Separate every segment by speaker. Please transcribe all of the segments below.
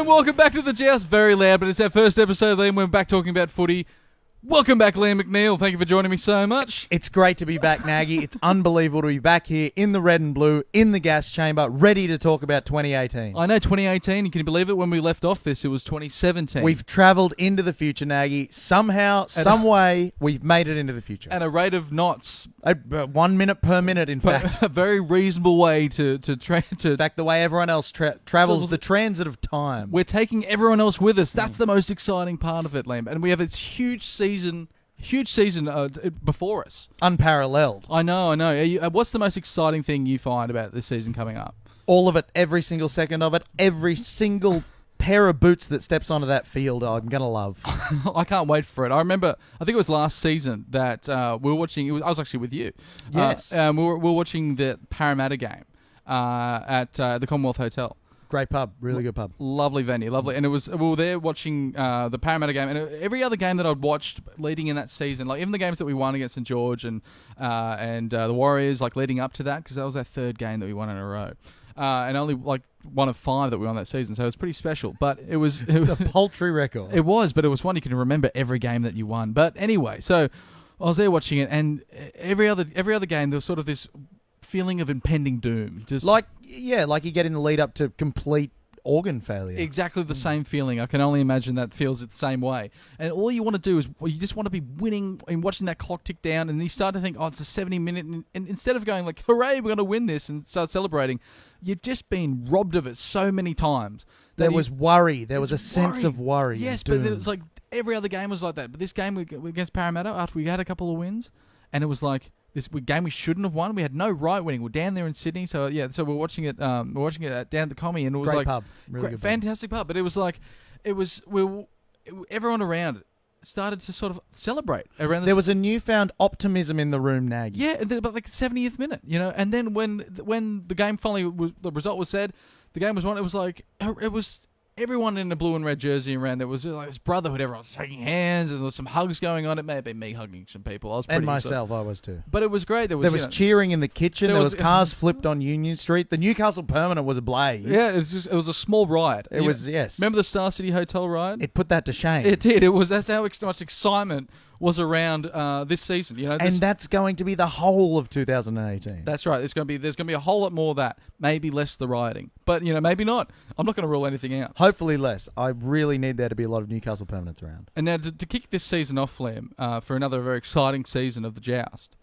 Speaker 1: welcome back to the Joust. Very loud, but it's our first episode, Liam. We're back talking about footy. Welcome back, Liam McNeil. Thank you for joining me so much.
Speaker 2: It's great to be back, Nagy. It's unbelievable to be back here in the red and blue, in the gas chamber, ready to talk about 2018.
Speaker 1: I know, 2018. Can you believe it? When we left off this, it was 2017.
Speaker 2: We've travelled into the future, Nagy. Somehow, some way, we've made it into the future.
Speaker 1: At a rate of knots.
Speaker 2: 1 minute per minute, in fact.
Speaker 1: A very reasonable way to
Speaker 2: In fact, the way everyone else travels the transit of time.
Speaker 1: We're taking everyone else with us. That's the most exciting part of it, Liam. And we have this huge season before us.
Speaker 2: Unparalleled.
Speaker 1: I know. What's the most exciting thing you find about this season coming up?
Speaker 2: All of it, every single second of it, every single pair of boots that steps onto that field, I'm going to love.
Speaker 1: I can't wait for it. I remember, I think it was last season that we were watching, I was actually with you.
Speaker 2: Yes.
Speaker 1: We were watching the Parramatta game at the Commonwealth Hotel.
Speaker 2: Great pub, really good pub.
Speaker 1: Lovely venue, lovely. And we were there watching the Parramatta game, and every other game that I'd watched leading in that season, like even the games that we won against St George and the Warriors, like leading up to that, because that was our third game that we won in a row. And only like one of 5 that we won that season, so it was pretty special. But it was
Speaker 2: a paltry record.
Speaker 1: It was, but it was one you can remember every game that you won. But anyway, so I was there watching it, and every other game there was sort of this feeling of impending doom. Just
Speaker 2: like you get in the lead up to complete organ failure.
Speaker 1: Exactly the same feeling. I can only imagine that feels the same way. And all you want to do is, you just want to be winning and watching that clock tick down, and you start to think, oh, it's a 70-minute, and instead of going like, hooray, we're going to win this, and start celebrating, you've just been robbed of it so many times.
Speaker 2: There was worry. There was a sense of worry.
Speaker 1: Yes, but then it's like every other game was like that. But this game against Parramatta, after we had a couple of wins, and it was like, this game we shouldn't have won. We had no right winning. We're down there in Sydney, so yeah. So we're watching it. Down at the Commie, and it was
Speaker 2: great
Speaker 1: like
Speaker 2: pub, really good
Speaker 1: fantastic pub. But it was like, everyone around started to sort of celebrate around.
Speaker 2: There was a newfound optimism in the room, Nagy.
Speaker 1: Yeah, but like 70th minute, And then when the game finally the result was said, the game was won. It was like everyone in the blue and red jersey around. There was like this brotherhood. Everyone was shaking hands, and there was some hugs going on. It may have been me hugging some people. I was pretty
Speaker 2: myself, I was too.
Speaker 1: But it was great. There
Speaker 2: was cheering in the kitchen. There was cars flipped on Union Street. The Newcastle Permanent was ablaze.
Speaker 1: Yeah, it was a small riot.
Speaker 2: It was, yes.
Speaker 1: Remember the Star City Hotel riot?
Speaker 2: It put that to shame.
Speaker 1: It did. That's how much excitement was around this season,
Speaker 2: and that's going to be the whole of 2018.
Speaker 1: That's right. There's going to be a whole lot more of that. Maybe less the rioting, but maybe not. I'm not going to rule anything out.
Speaker 2: Hopefully less. I really need there to be a lot of Newcastle Permanents around.
Speaker 1: And now to kick this season off, Liam, for another very exciting season of the Joust,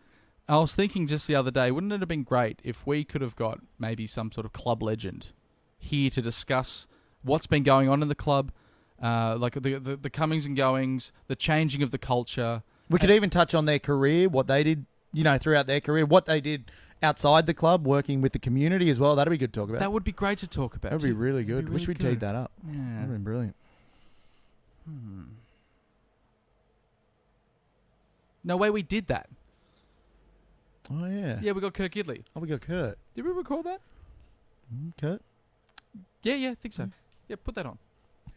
Speaker 1: I was thinking just the other day, wouldn't it have been great if we could have got maybe some sort of club legend here to discuss what's been going on in the club. Like the comings and goings, the changing of the culture.
Speaker 2: We could even touch on their career, what they did, throughout their career, what they did outside the club, working with the community as well. That'd be good to talk about.
Speaker 1: That would be great to talk about.
Speaker 2: That'd be really good. Wish we'd teed that up.
Speaker 1: Yeah.
Speaker 2: That'd have been brilliant.
Speaker 1: No way we did that.
Speaker 2: Oh, yeah.
Speaker 1: Yeah, we got Kurt Gidley.
Speaker 2: Oh, we got Kurt.
Speaker 1: Did we record that?
Speaker 2: Kurt?
Speaker 1: Yeah, I think so. Yeah, put that on.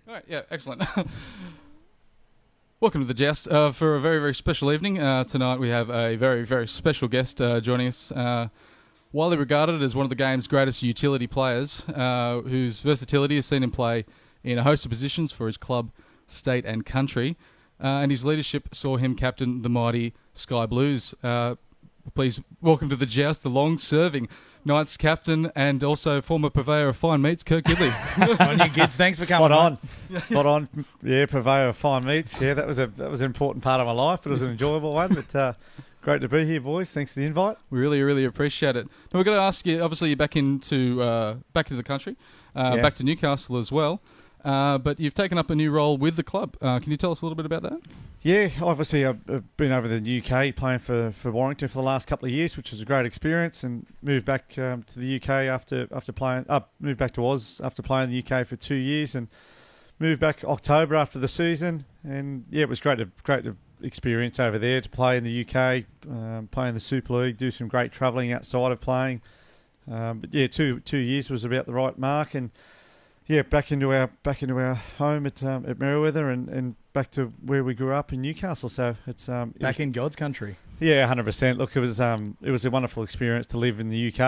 Speaker 1: All right, yeah, excellent. Welcome to the Joust for a very, very special evening. Tonight we have a very, very special guest joining us. Widely regarded as one of the game's greatest utility players, whose versatility is seen in play in a host of positions for his club, state and country, and his leadership saw him captain the mighty Sky Blues. Please welcome to the Joust, the long-serving Knights captain and also former purveyor of fine meats, Kurt Gidley.
Speaker 2: On you, kids. Thanks for coming
Speaker 3: on. Spot on. Yeah, purveyor of fine meats. Yeah, that was an important part of my life, but it was an enjoyable one. But great to be here, boys. Thanks for the invite.
Speaker 1: We really, really appreciate it. Now we're going to ask you. Obviously, you're back into the country, back to Newcastle as well. But you've taken up a new role with the club. Can you tell us a little bit about that?
Speaker 3: Yeah, obviously I've been over the UK playing for Warrington for the last couple of years, which was a great experience, and moved back to the UK after playing. Moved back to Oz after playing in the UK for 2 years, and moved back October after the season. And yeah, it was great to experience over there to play in the UK, play in the Super League, do some great travelling outside of playing. But yeah, 2 years was about the right mark, and yeah, back into our home at Merewether and back to where we grew up in Newcastle. So it's
Speaker 2: back in God's country.
Speaker 3: Yeah, 100%. Look, it was a wonderful experience to live in the UK,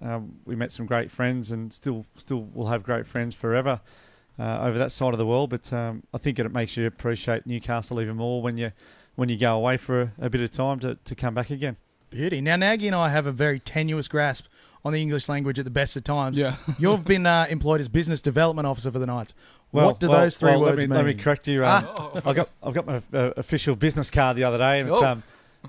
Speaker 3: and we met some great friends, and still will have great friends forever. over that side of the world. But I think it makes you appreciate Newcastle even more when you go away for a bit of time to come back again.
Speaker 2: Beauty. Now, Nagy and I have a very tenuous grasp on the English language at the best of times.
Speaker 1: Yeah.
Speaker 2: You've been employed as business development officer for the Knights. What do those three words mean?
Speaker 3: Let me correct you. I've got my official business card the other day, and it's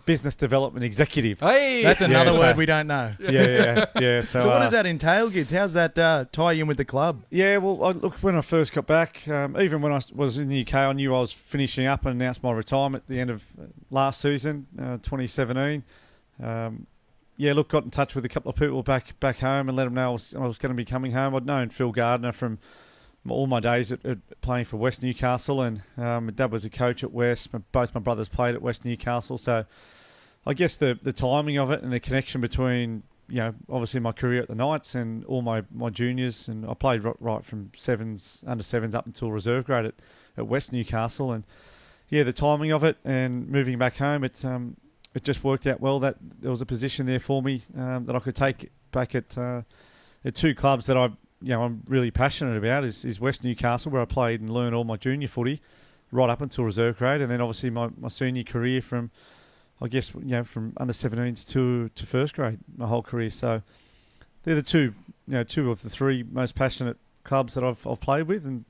Speaker 3: business development executive.
Speaker 1: Hey,
Speaker 2: that's another word we don't know.
Speaker 3: Yeah.
Speaker 2: So what does that entail, Gids? How's that tie in with the club?
Speaker 3: Yeah, well, look, when I first got back, even when I was in the UK, I knew I was finishing up and announced my retirement at the end of last season, 2017. Got in touch with a couple of people back home and let them know I was going to be coming home. I'd known Phil Gardner from all my days at playing for West Newcastle, and my dad was a coach at West. Both my brothers played at West Newcastle, so I guess the timing of it and the connection between, obviously my career at the Knights and all my juniors, and I played right from under sevens up until reserve grade at West Newcastle, and the timing of it and moving back home, it just worked out well that there was a position there for me that I could take back at two clubs that I'm really passionate about is West Newcastle, where I played and learned all my junior footy right up until reserve grade, and then obviously my senior career from under 17s to first grade, my whole career. So they're the two of the three most passionate clubs that I've played with, and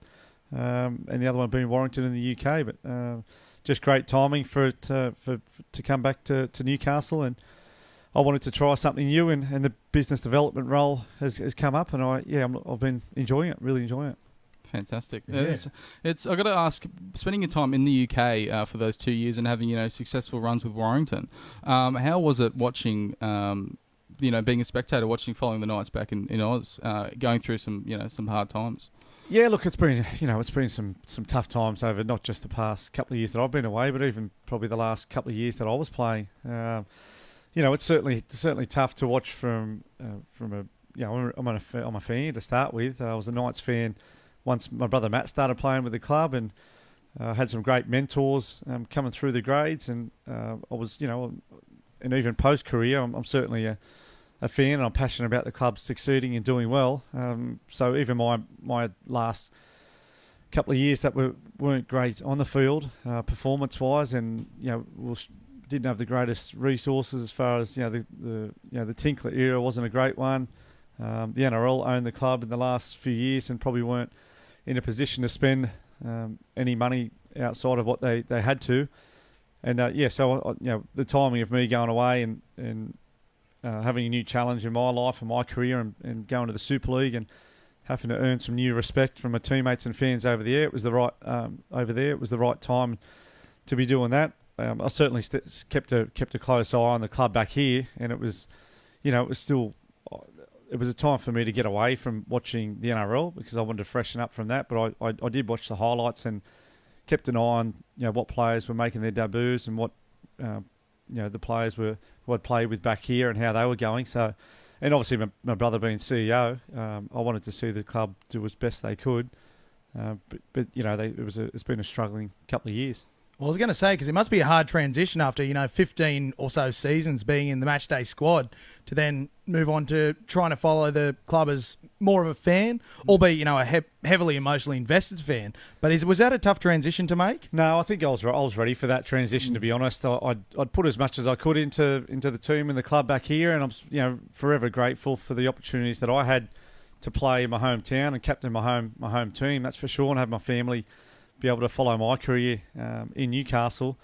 Speaker 3: the other one being Warrington in the UK. But just great timing for it to come back to Newcastle, and I wanted to try something new, and the business development role has come up, and I've been enjoying it, really enjoying it.
Speaker 1: Fantastic.
Speaker 2: Yeah.
Speaker 1: It's I got to ask, spending your time in the UK for those 2 years and having successful runs with Warrington, how was it watching? Being a spectator, following the Knights back in Oz, going through some hard times.
Speaker 3: Yeah, look, it's been some tough times over not just the past couple of years that I've been away, but even probably the last couple of years that I was playing. It's certainly tough to watch from I'm a fan to start with. I was a Knights fan once my brother Matt started playing with the club, and had some great mentors coming through the grades, and I was and even post career, I'm certainly a fan, and I'm passionate about the club succeeding and doing well. So even my last couple of years that weren't great on the field, performance-wise, and didn't have the greatest resources as far as the Tinkler era wasn't a great one. The NRL owned the club in the last few years and probably weren't in a position to spend any money outside of what they had to. And so the timing of me going away and having a new challenge in my life and my career, and going to the Super League and having to earn some new respect from my teammates and fans over there, it was the right time to be doing that. I certainly kept a close eye on the club back here, and it was a time for me to get away from watching the NRL because I wanted to freshen up from that. But I did watch the highlights and kept an eye on what players were making their debuts and what the players who I'd played with back here and how they were going. So, and obviously my brother being CEO, I wanted to see the club do as best they could. But it's been a struggling couple of years.
Speaker 2: Well, I was going to say, because it must be a hard transition after 15 or so seasons being in the matchday squad to then move on to trying to follow the club as more of a fan, albeit a heavily emotionally invested fan. But was that a tough transition to make?
Speaker 3: No, I think I was ready for that transition. To be honest, I'd put as much as I could into the team and the club back here, and I'm forever grateful for the opportunities that I had to play in my hometown and captain my home team. That's for sure, and have my family be able to follow my career in Newcastle.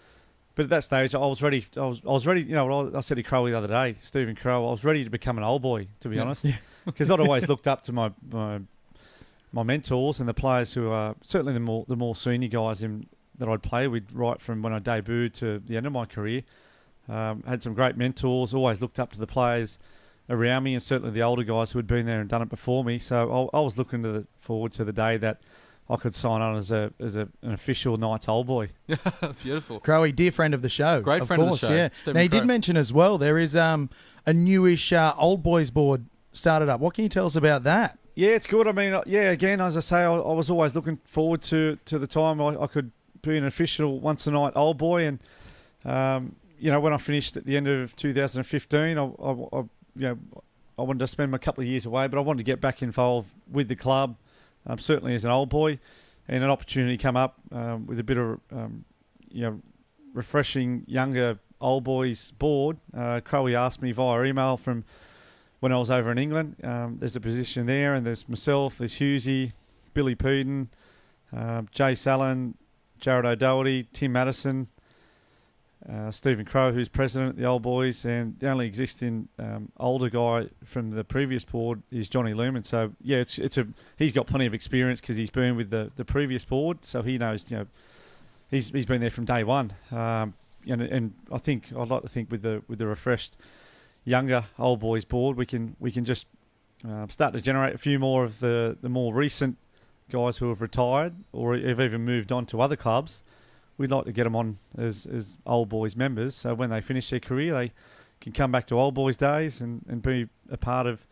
Speaker 3: But at that stage, I was ready. I was ready. I said to Crow the other day, Stephen Crow, I was ready to become an old boy, to be honest, because I'd always looked up to my mentors and the players who are certainly the more senior guys that I'd play with right from when I debuted to the end of my career. Had some great mentors. Always looked up to the players around me, and certainly the older guys who had been there and done it before me. So I was looking forward to the day that I could sign on as an official Knights old boy.
Speaker 1: Beautiful.
Speaker 2: Crowy, dear friend of the show.
Speaker 1: Great friend of the show.
Speaker 2: Yeah.
Speaker 1: Stephen
Speaker 2: Now, you
Speaker 1: Crow.
Speaker 2: did mention as well, there is a newish old boys board started up. What can you tell us about that?
Speaker 3: Yeah, it's good. I mean, again, as I say, I was always looking forward to the time I could be an official once a night old boy. And, when I finished at the end of 2015, I wanted to spend a couple of years away, but I wanted to get back involved with the club. certainly as an old boy, and an opportunity come up with a bit of refreshing younger old boys board. Crowe asked me via email from when I was over in England. There's a position there, and there's myself, there's Hughesy, Billy Peden, Jay Sallin, Jared O'Doherty, Tim Madison, Stephen Crowe, who's president at the Old Boys, and the only existing older guy from the previous board is Johnny Lumen. So yeah, he's got plenty of experience because he's been with the previous board, so he knows. He's been there from day one. And I think I'd like to think with the refreshed younger Old Boys board, we can just start to generate a few more of the more recent guys who have retired or have even moved on to other clubs. We'd like to get them on as Old Boys members, so when they finish their career, they can come back to Old Boys days and be a part of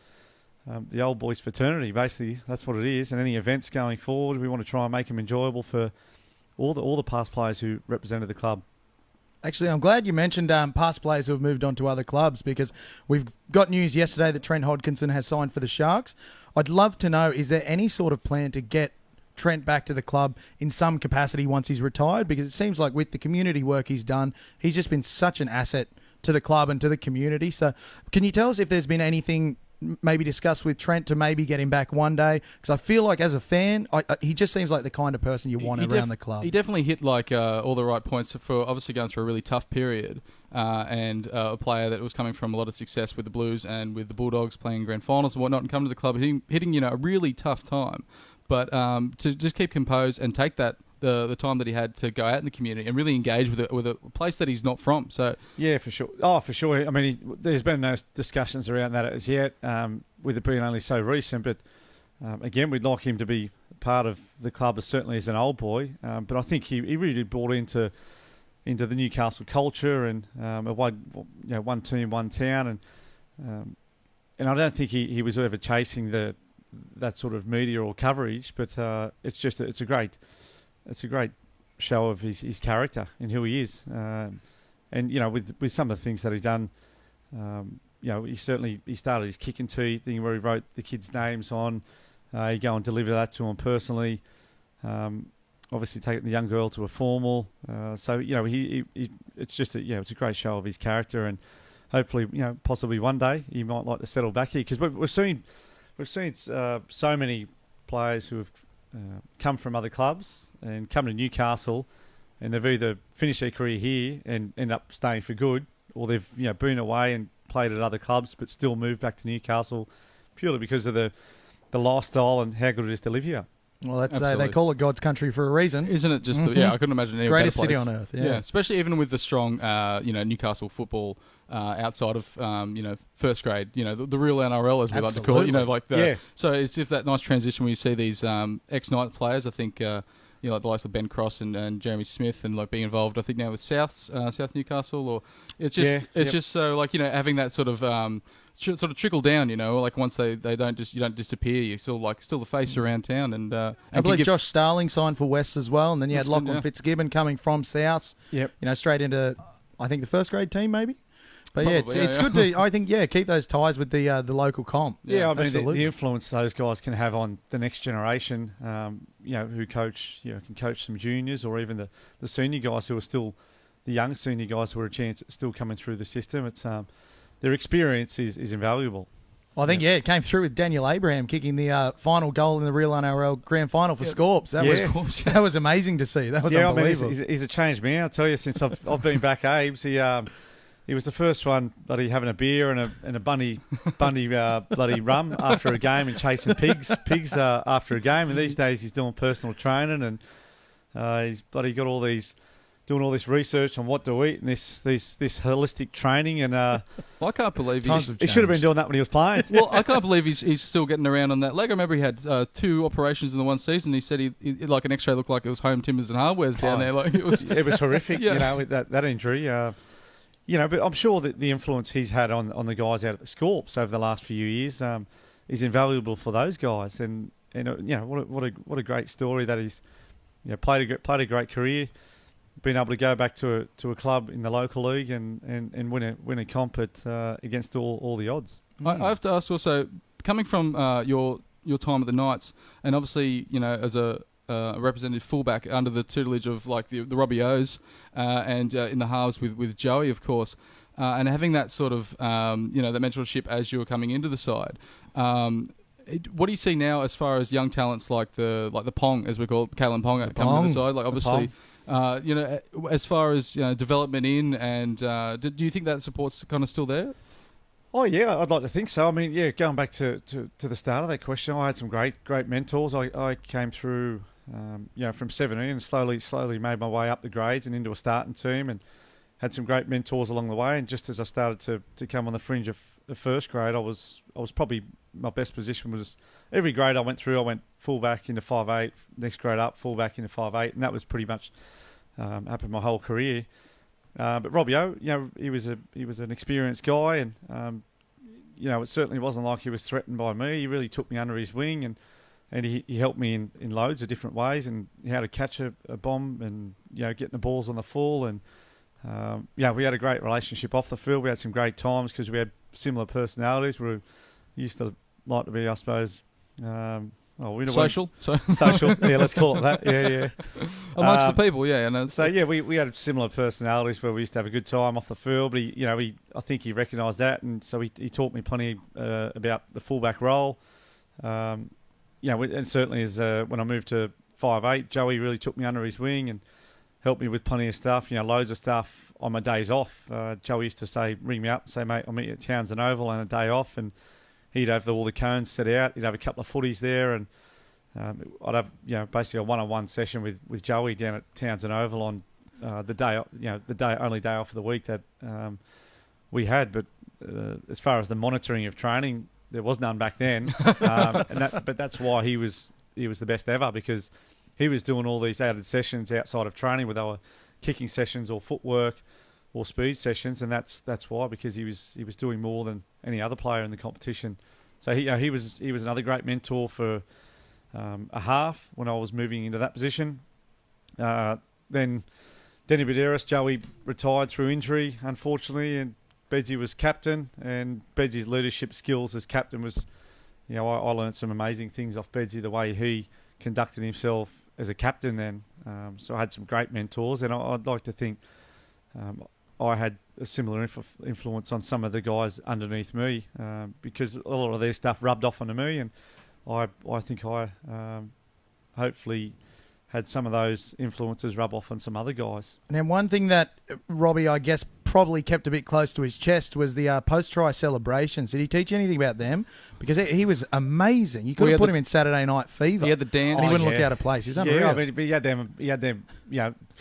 Speaker 3: the Old Boys fraternity. Basically, that's what it is. And any events going forward, we want to try and make them enjoyable for all the past players who represented the club.
Speaker 2: Actually, I'm glad you mentioned past players who have moved on to other clubs, because we've got news yesterday that Trent Hodkinson has signed for the Sharks. I'd love to know, is there any sort of plan to get Trent back to the club in some capacity once he's retired? Because it seems like with the community work he's done, he's just been such an asset to the club and to the community. So can you tell us if there's been anything maybe discussed with Trent to maybe get him back one day? Because I feel like as a fan, he just seems like the kind of person you want around the club.
Speaker 1: He definitely hit all the right points for obviously going through a really tough period, and a player that was coming from a lot of success with the Blues and with the Bulldogs, playing grand finals and whatnot, and come to the club hitting a really tough time. But to just keep composed and take the time that he had to go out in the community and really engage with a place that he's not from. So
Speaker 3: yeah, for sure. Oh, for sure. I mean, there's been no discussions around that as yet, with it being only so recent. But again, we'd like him to be part of the club, certainly as an old boy. But I think he really bought into the Newcastle culture and one team, one town, and I don't think he was ever chasing that sort of media or coverage. But it's a great show of his character and who he is. And with some of the things that he's done, he started his kick and tee thing where he wrote the kids' names on. You go and deliver that to him personally. Obviously taking the young girl to a formal. It's a great show of his character, and hopefully, possibly one day he might like to settle back here, because we've seen so many players who have come from other clubs and come to Newcastle, and they've either finished their career here and end up staying for good, or they've been away and played at other clubs but still moved back to Newcastle purely because of the lifestyle and how good it is to live here.
Speaker 2: Well, they call it God's country for a reason,
Speaker 1: isn't it? Just I couldn't imagine any
Speaker 2: greatest
Speaker 1: better place.
Speaker 2: city on earth. Yeah,
Speaker 1: especially even with the strong Newcastle football outside of first grade. The real NRL, as we like to call it. So it's if that nice transition where you see these ex-Knight players. I think like the likes of Ben Cross and Jeremy Smith, and like being involved. I think now with South Newcastle, or it's just so having that sort of trickle down, like once you don't disappear, you're still the face around town. And
Speaker 2: I believe Josh Starling signed for West as well, and then you had Lachlan Fitzgibbon coming from South. Yep. Straight into I think the first grade team maybe. But probably, it's good to, I think, keep those ties with the local comp.
Speaker 3: Yeah, I mean, the influence those guys can have on the next generation, who can coach some juniors, or even the senior guys who are still, the young senior guys who are a chance at still coming through the system. It's their experience is invaluable.
Speaker 2: I think, it came through with Daniel Abraham kicking the final goal in the real NRL grand final for Scorps. That was amazing to see. That was unbelievable.
Speaker 3: I mean, he's a changed man. I'll tell you, since I've been back, Abes, he was the first one bloody having a beer and a bunny bloody rum after a game, and chasing pigs after a game. And these days he's doing personal training, and he's bloody got doing all this research on what to eat and this holistic training. And I
Speaker 1: can't believe
Speaker 3: he should have been doing that when he was playing.
Speaker 1: Well, I can't believe he's still getting around on that leg. I remember he had 2 operations in the one season. He said he like an X-ray looked like it was Home Timbers and Hardwares down there. Like it was
Speaker 3: horrific. With that injury. But I'm sure that the influence he's had on the guys out at the Scorps over the last few years is invaluable for those guys. And what a great story that he's played a great career, been able to go back to a club in the local league and win a comp against all the odds.
Speaker 1: I have to ask also, coming from your your time at the Knights, and obviously, as a representative fullback under the tutelage of like the Robbie O's, and in the halves with Joey, of course, and having that sort of that mentorship as you were coming into the side. What do you see now as far as young talents like the Pong, as we call it, Kalen Pong, coming to the side? Like obviously, as far as development in, and do you think that support's kind of still there?
Speaker 3: Oh yeah, I'd like to think so. I mean, yeah, going back to the start of that question, I had some great mentors. I came through, from 17 and slowly made my way up the grades and into a starting team, and had some great mentors along the way. And just as I started to come on the fringe of the first grade, I was probably, my best position was every grade I went through. I went fullback into 5'8", next grade up fullback into 5'8", and that was pretty much happened my whole career. But Robbie O, he was an experienced guy, and it certainly wasn't like he was threatened by me. He really took me under his wing, and he helped me in loads of different ways, and how to catch a bomb, and getting the balls on the full, and we had a great relationship off the field. We had some great times because we had similar personalities. We used to like to be, I suppose,
Speaker 1: social.
Speaker 3: Social, yeah, let's call it that. Yeah.
Speaker 1: Amongst the people, yeah.
Speaker 3: We had similar personalities where we used to have a good time off the field. But I think he recognised that, and so he taught me plenty about the fullback role. And certainly as when I moved to 5'8", Joey really took me under his wing and helped me with plenty of stuff. Loads of stuff on my days off. Joey used to ring me up and say, "Mate, I'll meet you at Townsend Oval on a day off," and he'd have all the cones set out. He'd have a couple of footies there, and I'd have basically a one-on-one session with Joey down at Townsend Oval on the only day off of the week that we had. But as far as the monitoring of training, there was none back then, but that's why he was the best ever, because he was doing all these added sessions outside of training, where they were kicking sessions or footwork or speed sessions, and that's why, because he was doing more than any other player in the competition. So he was another great mentor for a half when I was moving into that position. Then Denny Baderas, Joey retired through injury, unfortunately, and Bedsy was captain, and Bedsy's leadership skills as captain was, I learned some amazing things off Bedsy, the way he conducted himself as a captain then. So I had some great mentors, and I'd like to think I had a similar influence on some of the guys underneath me, because a lot of their stuff rubbed off onto me, and I think I hopefully had some of those influences rub off on some other guys.
Speaker 2: And then one thing that Robbie, I guess, probably kept a bit close to his chest was the post-try celebrations. Did he teach you anything about them? Because he was amazing. You could have put him in Saturday Night Fever.
Speaker 1: He had the dance.
Speaker 2: And he wouldn't look out of place. He was unreal.
Speaker 3: Yeah, I mean, he had them,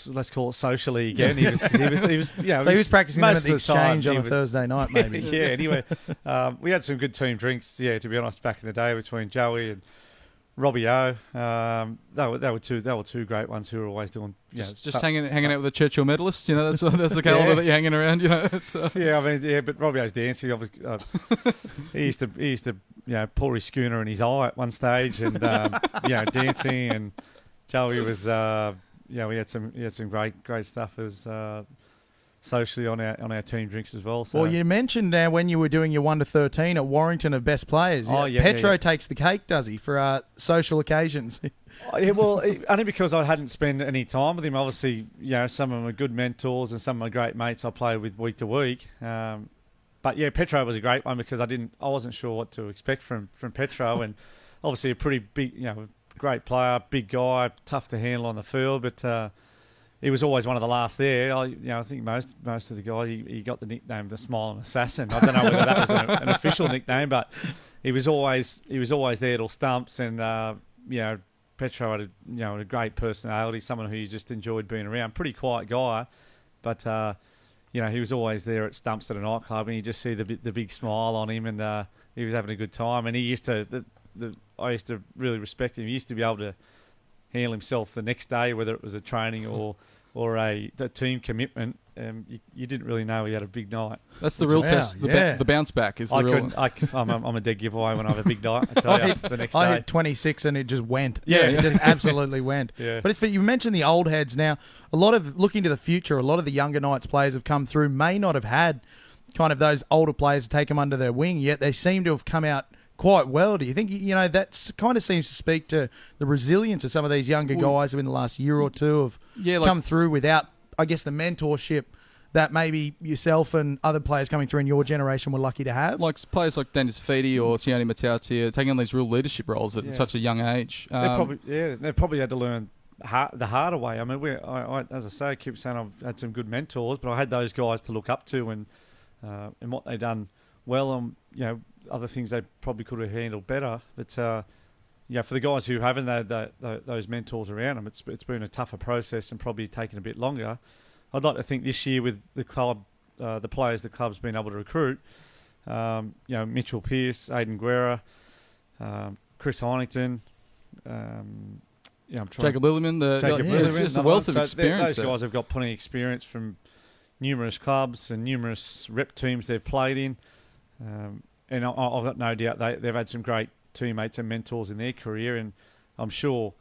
Speaker 3: let's call it socially again. He was
Speaker 2: So he was practicing them at the Exchange on a Thursday night, maybe.
Speaker 3: Yeah, anyway, we had some good team drinks, to be honest, back in the day between Joey and Robbie O. They were two great ones who were always doing
Speaker 1: just hanging out with the Churchill medalists. That's the caliber that you're hanging around.
Speaker 3: But Robbie O's dancing. He used to pour his schooner in his eye at one stage, and dancing. And Joey was we had some great stuff as socially on our team drinks as well. So.
Speaker 2: Well, you mentioned when you were doing your 1 to 13 at Warrington of best players. Petro takes the cake, does he, for social occasions?
Speaker 3: Only because I hadn't spent any time with him. Obviously, some of them are good mentors and some of my great mates I played with week to week. But Petro was a great one because I wasn't sure what to expect from Petro, and obviously a pretty big, great player, big guy, tough to handle on the field, but. He was always one of the last there. I think most of the guys, he got the nickname the Smiling Assassin. I don't know whether that was an official nickname, but he was always there till stumps. And Petro had a great personality, someone who you just enjoyed being around. Pretty quiet guy, but he was always there at stumps at a nightclub, and you just see the big smile on him, and he was having a good time. And he used to I used to really respect him. He used to be able to handle himself the next day, whether it was a training or a team commitment. You didn't really know he had a big night.
Speaker 1: That's the real test. The bounce back is the real one.
Speaker 3: I'm a dead giveaway when I have a big night. I tell you, the next day.
Speaker 2: I hit 26 and it just went.
Speaker 3: Yeah.
Speaker 2: It just absolutely went.
Speaker 3: Yeah.
Speaker 2: But you mentioned the old heads now. A lot of looking to the future, a lot of the younger Knights players have come through, may not have had kind of those older players take them under their wing, yet they seem to have come out quite well. Do you think, that kind of seems to speak to the resilience of some of these younger guys who in the last year or two have come through without, I guess, the mentorship that maybe yourself and other players coming through in your generation were lucky to have?
Speaker 1: Like players like Dennis Feedy or Sione Matautia taking on these real leadership roles at such a young age.
Speaker 3: They've probably had to learn the harder way. I mean, as I say, I keep saying I've had some good mentors, but I had those guys to look up to and what they've done well, and other things they probably could have handled better. But for the guys who haven't had those mentors around them, it's been a tougher process and probably taken a bit longer. I'd like to think this year with the club, the players the club's been able to recruit, Mitchell Pearce, Aidan Guerra, Chris Heinington,
Speaker 1: Jacob Lilliman. It's just a wealth of experience.
Speaker 3: Those guys have got plenty of experience from numerous clubs and numerous rep teams they've played in. And I've got no doubt they've had some great teammates and mentors in their career. And I'm sure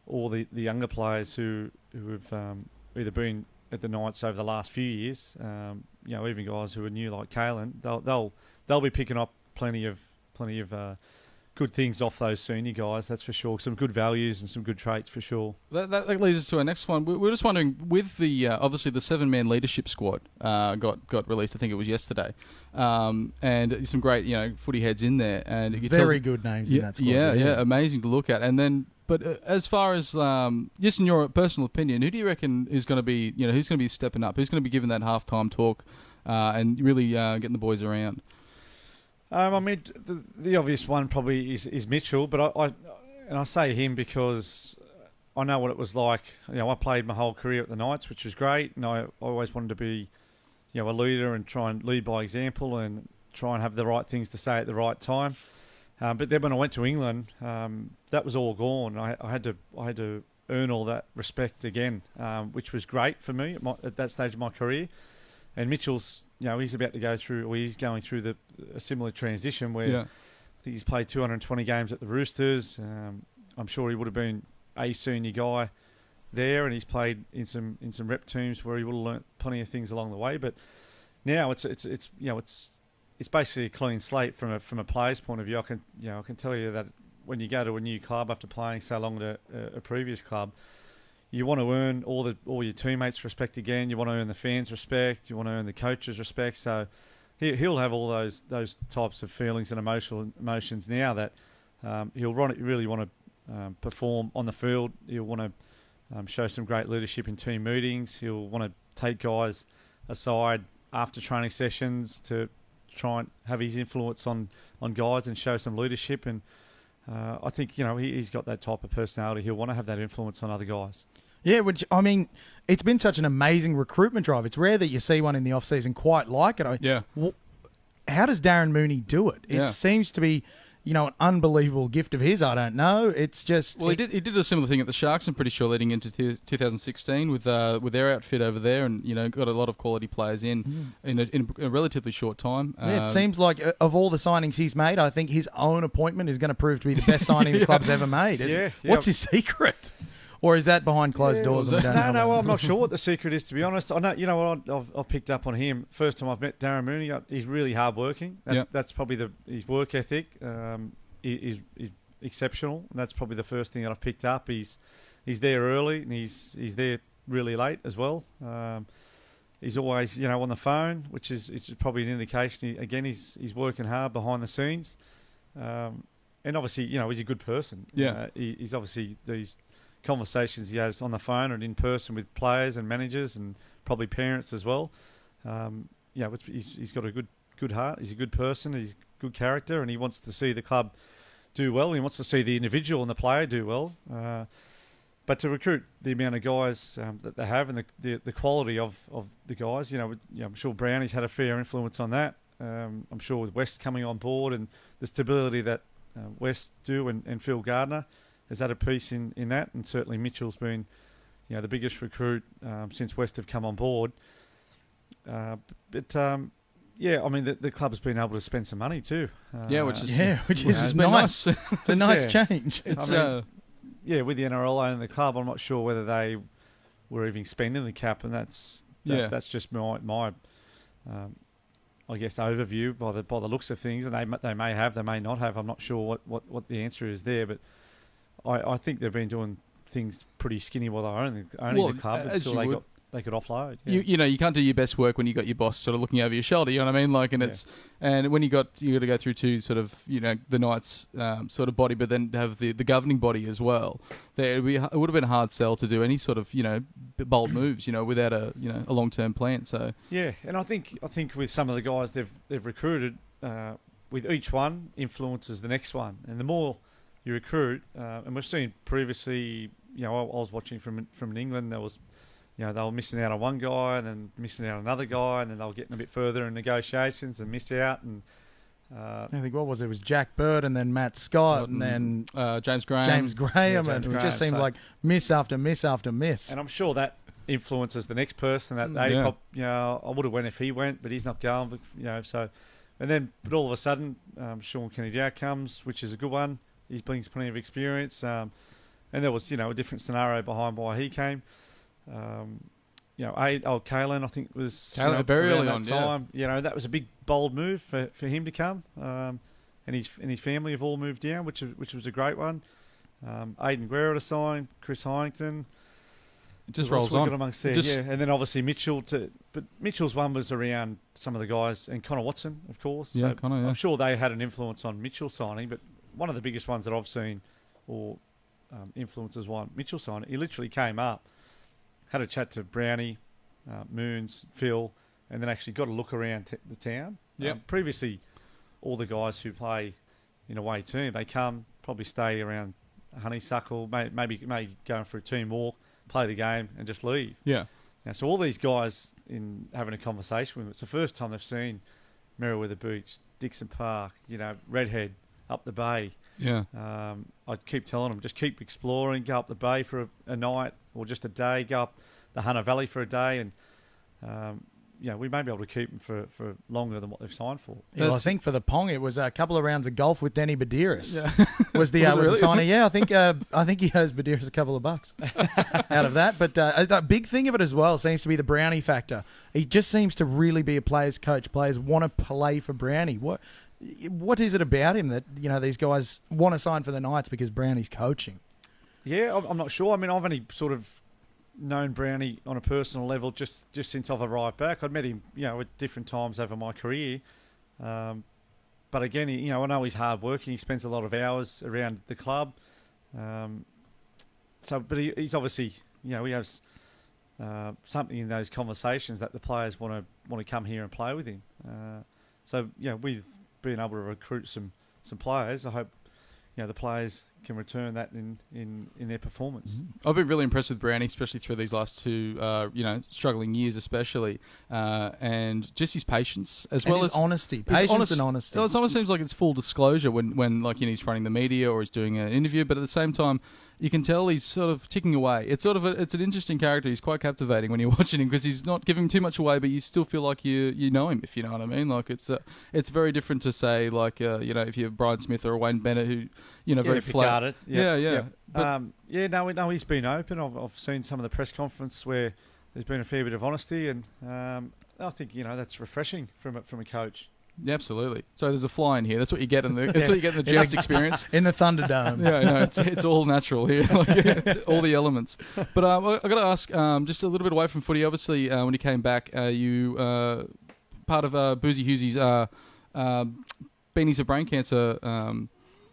Speaker 3: all the younger players who have either been at the Knights over the last few years, even guys who are new like Kalen, they'll be picking up plenty of good things off those senior guys, that's for sure. Some good values and some good traits for sure.
Speaker 1: That leads us to our next one. We're just wondering, with the obviously the 7-man leadership squad got released, I think it was yesterday, and some great footy heads in there, and
Speaker 2: very good names in that squad.
Speaker 1: Yeah, amazing to look at. And then, but as far as just in your personal opinion, who do you reckon is going to be who's going to be stepping up? Who's going to be giving that halftime talk and really getting the boys around?
Speaker 3: I mean, the obvious one probably is Mitchell, but I say him because I know what it was like. I played my whole career at the Knights, which was great, and I always wanted to be, a leader and try and lead by example and try and have the right things to say at the right time. But then when I went to England, that was all gone. I had to earn all that respect again, which was great for me at that stage of my career. And Mitchell's, he's about to go through, or he's going through a similar transition where I think he's played 220 games at the Roosters. I'm sure he would have been a senior guy there, and he's played in some rep teams where he would have learnt plenty of things along the way. But now it's basically a clean slate from a player's point of view. I can tell you that when you go to a new club after playing so long at a previous club, you want to earn all your teammates' respect again. You want to earn the fans' respect. You want to earn the coaches' respect. So he'll have all those types of feelings and emotions now that he'll really want to perform on the field. He'll want to show some great leadership in team meetings. He'll want to take guys aside after training sessions to try and have his influence on guys and show some leadership. And I think he's got that type of personality. He'll want to have that influence on other guys.
Speaker 2: Yeah, which, I mean, it's been such an amazing recruitment drive. It's rare that you see one in the off-season quite like it. How does Darren Mooney do it? It seems to be, an unbelievable gift of his. I don't know. It's just...
Speaker 1: Well, he did a similar thing at the Sharks, I'm pretty sure, leading into 2016 with their outfit over there, and, got a lot of quality players in a relatively short time.
Speaker 2: It seems like of all the signings he's made, I think his own appointment is going to prove to be the best signing the club's ever made. What's his secret? Or is that behind closed doors?
Speaker 3: No, I'm not sure what the secret is, to be honest. I know, I've picked up on him. First time I've met Darren Mooney, he's really hardworking. That's probably his work ethic is exceptional. And that's probably the first thing that I've picked up. He's there early and he's there really late as well. He's always on the phone, which is probably an indication. Again, he's working hard behind the scenes, and obviously he's a good person. He's obviously these conversations he has on the phone and in person with players and managers and probably parents as well. He's got a good heart. He's a good person. He's good character, and he wants to see the club do well. He wants to see the individual and the player do well. But to recruit the amount of guys that they have and the quality of the guys, I'm sure Brownie's had a fair influence on that. I'm sure with West coming on board and the stability that West do and Phil Gardner has had a piece in that, and certainly Mitchell's been, the biggest recruit since West have come on board. I mean, the club has been able to spend some money too.
Speaker 2: Which is nice. It's a nice change.
Speaker 3: With the NRL owning the club, I'm not sure whether they were even spending the cap, and that's just my I guess, overview by the looks of things, and they may have, they may not have. I'm not sure what the answer is there, but I think they've been doing things pretty skinny while they're owning the club until they could offload. Yeah.
Speaker 1: You can't do your best work when you got your boss sort of looking over your shoulder. You know what I mean? Like, and when you got to go through to sort of the Knights sort of body, but then have the governing body as well. It would have been a hard sell to do any sort of bold moves without a long term plan. So
Speaker 3: yeah, and I think with some of the guys they've recruited, with each one influences the next one, and the more you recruit, and we've seen previously. I was watching from England. There was. They were missing out on one guy and then missing out on another guy, and then they were getting a bit further in negotiations and miss out. And
Speaker 2: I think what was it? It was Jack Bird and then Matt Scott and then
Speaker 1: James Graham.
Speaker 2: And it just seemed like miss after miss after miss.
Speaker 3: And I'm sure that influences the next person. That I would have went if he went, but he's not going. But, so, but all of a sudden, Sean Kennedy comes, which is a good one. He brings plenty of experience, and there was a different scenario behind why he came. Kalen, I think was
Speaker 1: very early on.
Speaker 3: Time. That was a big bold move for him to come, and his family have all moved down, which was a great one. Aidan Guerra to sign, Chris Hyington.
Speaker 1: It just rolls on.
Speaker 3: Amongst there, and then obviously Mitchell but Mitchell's one was around some of the guys, and Connor Watson, of course.
Speaker 1: Yeah,
Speaker 3: so
Speaker 1: Connor. Yeah.
Speaker 3: I'm sure they had an influence on Mitchell signing, but one of the biggest ones that I've seen, or influences one Mitchell signing, he literally came up. Had a chat to Brownie, Moons, Phil, and then actually got a look around the town.
Speaker 1: Yeah.
Speaker 3: Previously, all the guys who play in away team, they come, probably stay around Honeysuckle, maybe going for a team walk, play the game, and just leave.
Speaker 1: Yeah.
Speaker 3: Now, so all these guys in having a conversation with them, it's the first time they've seen Merriweather Beach, Dixon Park, Redhead, up the bay.
Speaker 1: Yeah.
Speaker 3: I keep telling them, just keep exploring, go up the bay for a night or just a day, go up the Hunter Valley for a day, and we may be able to keep them for longer than what they've signed for.
Speaker 2: Yeah, well, I think for the Pong it was a couple of rounds of golf with Danny Badiris.
Speaker 1: Yeah.
Speaker 2: Was the signer? Yeah, I think he owes Badiris a couple of bucks out of that. But a big thing of it as well seems to be the Brownie factor. He just seems to really be a player's coach. Players want to play for Brownie. What is it about him that these guys want to sign for the Knights because Brownie's coaching?
Speaker 3: Yeah, I'm not sure. I mean, I've only sort of known Brownie on a personal level just since I've arrived back. I'd met him, at different times over my career. But again, I know he's hard working. He spends a lot of hours around the club. But he's obviously, he has something in those conversations that the players want to come here and play with him. We've been able to recruit some players. I hope the players can return that in their performance.
Speaker 1: I've been really impressed with Brownie, especially through these last two struggling years, especially, and just his patience as well as
Speaker 2: honesty, patience and honesty.
Speaker 1: It almost seems like it's full disclosure when he's running the media or he's doing an interview, but at the same time, you can tell he's sort of ticking away. It's it's an interesting character. He's quite captivating when you're watching him because he's not giving too much away, but you still feel like you know him, if you know what I mean. Like it's very different to say if you're Brian Smith or Wayne Bennett who very flat.
Speaker 3: Yeah. No, he's been open. I've seen some of the press conference where there's been a fair bit of honesty, and I think that's refreshing from a coach.
Speaker 1: Yeah, absolutely. So there's a fly in here. That's what you get in the Joust experience
Speaker 2: in the Thunderdome.
Speaker 1: It's all natural here. It's all the elements. But I got to ask, just a little bit away from footy. Obviously, when you came back, you part of Boozy Hughesy's Beanies of Brain Cancer.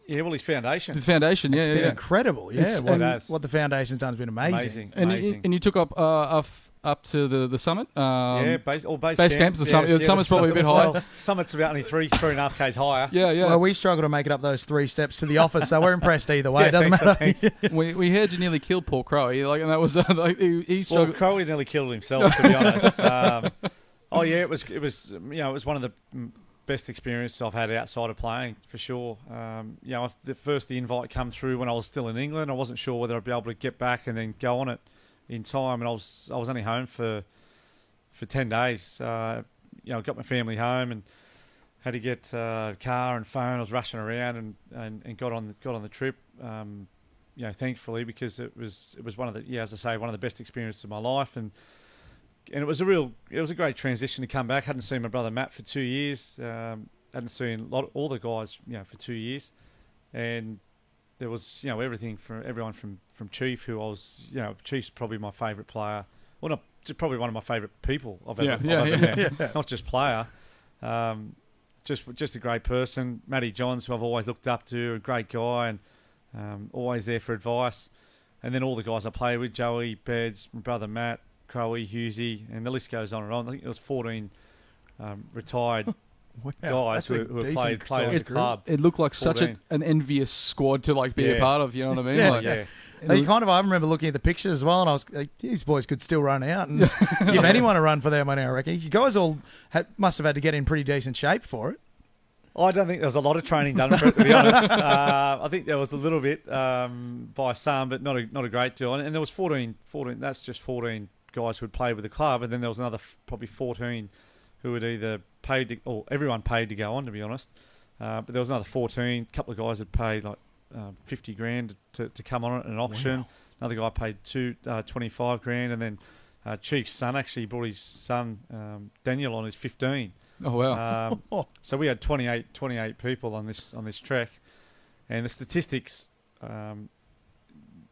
Speaker 3: His foundation.
Speaker 1: His foundation,
Speaker 2: it's been incredible. Yeah, what the foundation's done has been amazing.
Speaker 1: And you took up to the summit.
Speaker 3: Base
Speaker 1: camp. The summit. The summit's probably a bit high.
Speaker 3: Summit's about only 3.5 k's higher.
Speaker 1: Yeah.
Speaker 2: Well, we struggle to make it up those 3 steps to the office, so we're impressed either way. It doesn't matter.
Speaker 3: Thanks.
Speaker 1: We heard you nearly killed Paul Crowley, and that was he struggled.
Speaker 3: Well, Crowley nearly killed himself, to be honest. It was one of the best experiences I've had outside of playing, for sure. The invite come through when I was still in England. I wasn't sure whether I'd be able to get back and then go on it in time, and I was only home for 10 days. Got my family home and had to get a car and phone. I was rushing around and got on the trip. Thankfully, because it was one of the one of the best experiences of my life, and it was a great transition to come back. Hadn't seen my brother Matt for 2 years. Hadn't seen all the guys, for 2 years, and there was, everything everyone from Chief, who I was, Chief's probably my favourite player. Well, not probably one of my favourite people I've ever met. Not just player. Just a great person. Matty Johns, who I've always looked up to, a great guy, and always there for advice. And then all the guys I play with, Joey, Beds, my brother Matt, Crowie, Hughesy, and the list goes on and on. I think there was 14 retired guys who played at the club.
Speaker 1: It looked like
Speaker 3: 14.
Speaker 1: such an envious squad to be a part of. You know what I mean?
Speaker 2: I remember looking at the pictures as well, and I was like, these boys could still run out and give anyone a run for their money, I reckon. You guys all must have had to get in pretty decent shape for it.
Speaker 3: I don't think there was a lot of training done for it, to be honest. I think there was a little bit by some, but not a great deal. And there was 14. That's just 14 guys who had played with the club, and then there was another probably 14 who had either paid or everyone paid to go on, to be honest. But there was another 14. A couple of guys had paid like 50 grand to come on at an auction. Wow. Another guy paid 25 grand, and then Chief's son actually brought his son Daniel on, who's 15.
Speaker 1: Oh wow!
Speaker 3: So we had 28 people on this trek, and the statistics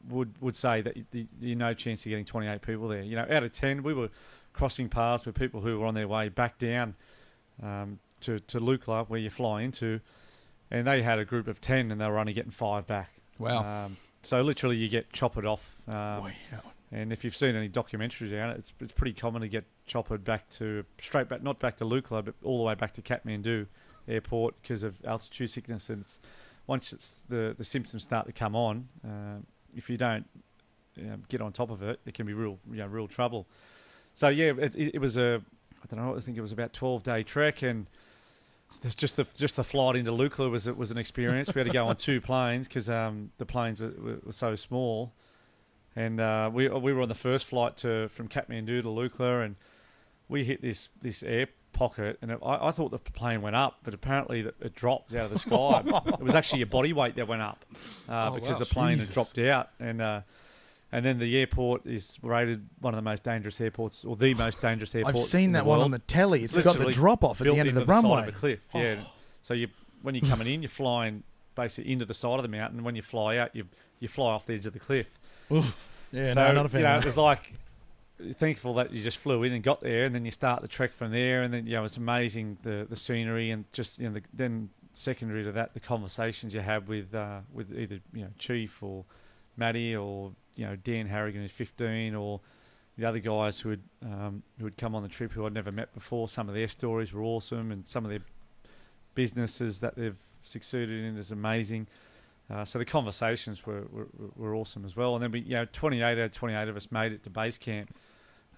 Speaker 3: would say that you no chance of getting 28 people there. Out of 10, we were crossing paths with people who were on their way back down to Lukla, where you fly into, and they had a group of 10, and they were only getting 5 back.
Speaker 1: Wow!
Speaker 3: So literally, you get choppered off. And if you've seen any documentaries on it, it's pretty common to get choppered straight back, not back to Lukla, but all the way back to Kathmandu airport because of altitude sickness. And once the symptoms start to come on, if you don't get on top of it, it can be real trouble. So it was I think it was about 12-day trek, and just the flight into Lukla was an experience. We had to go on 2 planes because the planes were so small. And we were on the first flight from Kathmandu to Lukla, and we hit this air pocket, and I thought the plane went up, but apparently it dropped out of the sky. It was actually your body weight that went up because the plane had dropped out, and then the airport is rated one of the most dangerous airports, or the most dangerous airport.
Speaker 2: I've seen that one on the telly. It's got the drop off at the end of the runway.
Speaker 3: Side of a cliff. Yeah. So when you're coming in, you're flying basically into the side of the mountain, and when you fly out, you fly off the edge of the cliff.
Speaker 2: Oof. Yeah,
Speaker 3: so,
Speaker 2: not a fan.
Speaker 3: It was like thankful that you just flew in and got there, and then you start the trek from there, and then it's amazing the scenery, and just then secondary to that, the conversations you have with either Chief or Matty or Dan Harrigan, who's 15, or the other guys who had come on the trip who I'd never met before. Some of their stories were awesome, and some of their businesses that they've succeeded in is amazing. So the conversations were awesome as well. And then we 28 out of 28 of us made it to base camp,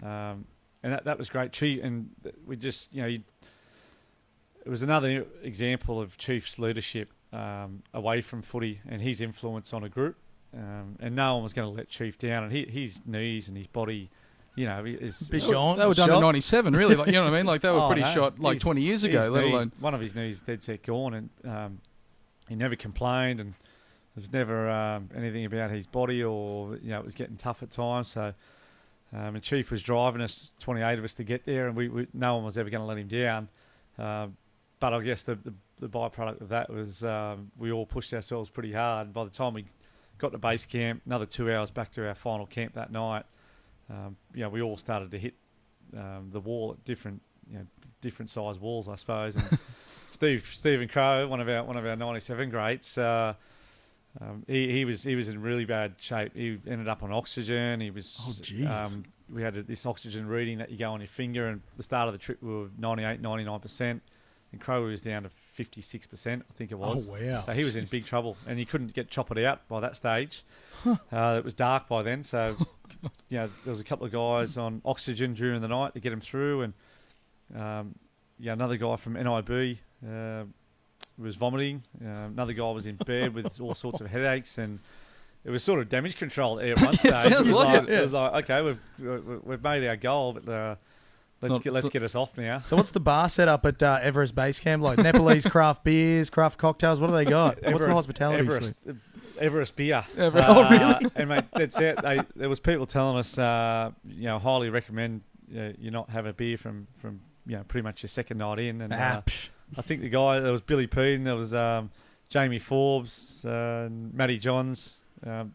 Speaker 3: and that was great. And we just it was another example of Chief's leadership away from footy and his influence on a group. And no one was going to let Chief down, and his knees and his body, is
Speaker 2: they were
Speaker 1: done in '97, really. Like, you know what I mean? Like they were pretty shot 20 years ago. Let alone
Speaker 3: one of his knees dead set gone, and he never complained, and there was never anything about his body, or it was getting tough at times. So, and Chief was driving us, 28 of us, to get there, and we no one was ever going to let him down. But I guess the byproduct of that was we all pushed ourselves pretty hard. By the time we got to base camp, another 2 hours back to our final camp that night, we all started to hit the wall at different size walls, I suppose. And Stephen Crowe, one of our 97 greats, he was in really bad shape. He ended up on oxygen. He was. We had this oxygen reading that you go on your finger, and at the start of the trip we were 98, 99%, and Crowe was down to 56%, I think it was.
Speaker 2: Oh, wow.
Speaker 3: So he was in big trouble, and he couldn't get choppered out by that stage. It was dark by then, so there was a couple of guys on oxygen during the night to get him through, and another guy from NIB was vomiting. Another guy was in bed with all sorts of headaches, and it was sort of damage control at one stage.
Speaker 1: Sounds like it.
Speaker 3: It was like, okay, we've made our goal, but let's get us off now.
Speaker 2: So what's the bar set up at Everest Base Camp? Like Nepalese craft beers, craft cocktails? What do they got? What's the hospitality suite?
Speaker 3: Everest beer.
Speaker 2: Oh, really?
Speaker 3: And mate, that's it. There was people telling us, highly recommend you're not having a beer from pretty much your second night in. And
Speaker 2: Ah,
Speaker 3: I think the guy, there was Billy Peden, there was Jamie Forbes, Matty Johns. I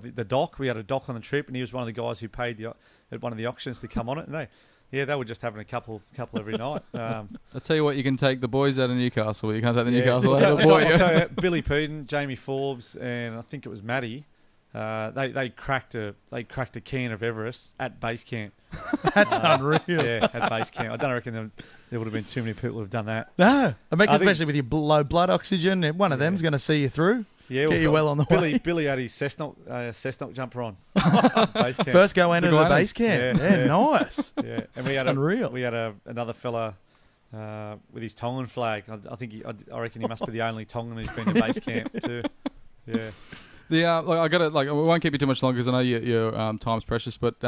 Speaker 3: think the Doc, we had a Doc on the trip, and he was one of the guys who paid at one of the auctions to come on it. And they were just having a couple every night.
Speaker 1: I'll tell you what, you can take the boys out of Newcastle. You can't take the Newcastle out of the boy.
Speaker 3: I'll tell you, Billy Peden, Jamie Forbes, and I think it was Matty. They cracked a can of Everest at base camp.
Speaker 2: That's unreal.
Speaker 3: Yeah, at base camp. I don't reckon there would have been too many people who have done that.
Speaker 2: No, especially with your low blood oxygen, one of them's going to to see you through.
Speaker 3: Yeah,
Speaker 2: get you well on the way.
Speaker 3: Billy had his Cessnock jumper on. Base camp.
Speaker 2: First go into the base camp. Yeah, nice.
Speaker 3: Yeah, and we
Speaker 2: That's
Speaker 3: had
Speaker 2: unreal.
Speaker 3: We had another fella with his Tongan flag. I reckon he must be the only Tongan who's been to base camp too. Yeah.
Speaker 1: I got to we won't keep you too much longer because I know your time's precious. But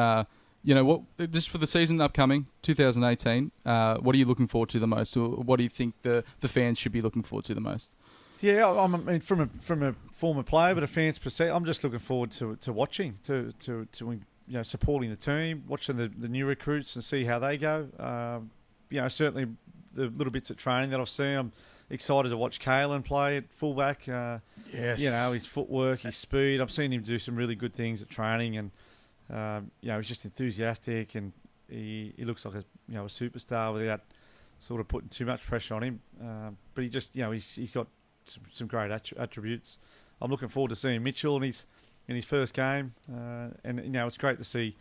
Speaker 1: just for the season upcoming 2018, what are you looking forward to the most, or what do you think the fans should be looking forward to the most?
Speaker 3: Yeah, I mean, from a former player, but a fan's perspective, I'm just looking forward to watching, to supporting the team, watching the new recruits and see how they go. Certainly the little bits of training that I've seen, I'm excited to watch Kalen play at fullback.
Speaker 2: Yes.
Speaker 3: His footwork, his speed. I've seen him do some really good things at training, and he's just enthusiastic, and he looks like a superstar without sort of putting too much pressure on him. But he just he's got some great attributes. I'm looking forward to seeing Mitchell in his first game, and it's great to see